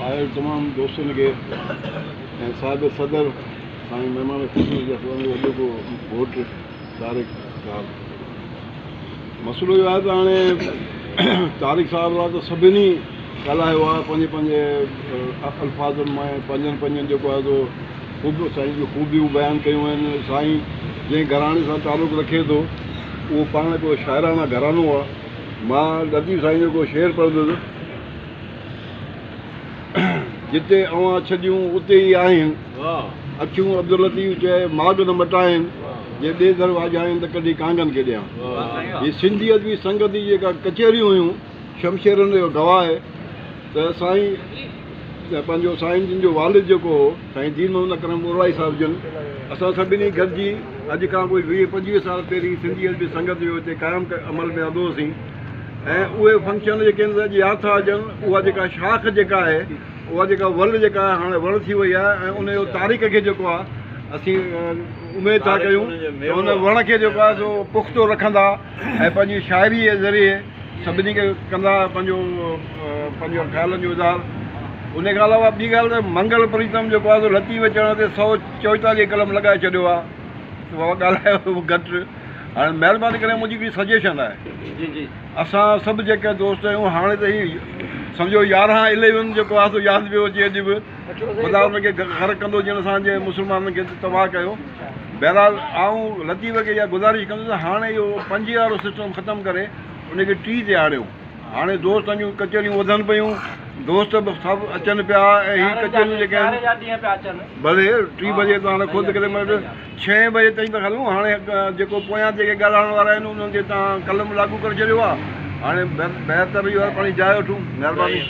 आयल तमाम दोस्तनि खे ऐं साहिब सदर साईं महिमान ख़ुशी जा वॾो को वोट तारिक साहब। मसइलो इहो आहे त हाणे तारिक साहिब आहे त सभिनी ॻाल्हायो आहे पंहिंजे पंहिंजे अल्फाज़नि में पंजनि जेको आहे सो ख़ूब साईं जूं ख़ूबियूं बयानु कयूं आहिनि। साईं जंहिं घराणे सां तालुक़ु रखे थो उहो पाण को शाइराना घरानो आहे। मां लतीफ़ साईं जो को शेर पढ़ंदुसि, जिते अवां छॾियूं उते ई आहिनि, अखियूं अब्दुल लतीफ़ चए माग न मटाइनि, जे ॿिए दर वाॼाइनि त कॾहिं कांगन खे ॾियां। हीअ सिंधियत बि संगत जी जेका कचहरियूं हुयूं शमशेरनि जो गवाह आहे त साईं पंहिंजो साईं जिन जो वालिद जेको हो साईं दीन मोहम्मद अकरम उराई साहिब जन, असां सभिनी गॾिजी अॼु खां कोई 20-25 साल पहिरीं सिंधियत बि संगत जो हिते क़ाइमु अमल में आंदो हुओसीं। ऐं उहे फंक्शन जेके आहिनि अॼु यादि था अचनि, उहा जेका शाख जेका आहे, उहा जेका वल जेका आहे हाणे वण थी वई आहे। ऐं उनजो तारीख़ खे जेको आहे असीं उमेद था कयूं त उन वण खे जेको आहे सो पुख़्तो रखंदा ऐं पंहिंजी शाइरी जे ज़रिए सभिनी खे कंदा पंहिंजो ख़्यालनि जो इज़हार। उन खां अलावा ॿी ॻाल्हि त मंगल प्रीतम जेको आहे सो लतीफ़ चढ़ण ते 144 कलम लॻाए छॾियो आहे, उहा ॻाल्हायो घटि। हाणे महिरबानी करे मुंहिंजी हिकिड़ी सजेशन आहे, असां सभु जेके दोस्त आहियूं हाणे त ही सम्झो 11-11 जेको आहे सो यादि पियो अचे अॼु बि ख़ुदा हुनखे ग़र्क़ कंदो जिन असांजे मुस्लमाननि खे तबाह कयो। बहरहाल आऊं लतीफ़ खे इहा गुज़ारिश कंदुसि हाणे इहो 5 वारो सिस्टम ख़तमु करे उनखे 3 ते आणियो। हाणे दोस्तनि जूं कचहरियूं वधनि पियूं, दोस्त बि सभु अचनि पिया ऐं हीअ कचहरियूं जेके आहिनि भले 3 बजे त हाणे ख़ुदि करे 6 बजे ताईं त हलूं। हाणे जेको पोयां जेके ॻाल्हाइण वारा आहिनि उन्हनि खे तव्हां कलम लागू करे छॾियो आहे। हाणे बहितर इहो आहे पाणी जाइ वठूं। महिरबानी।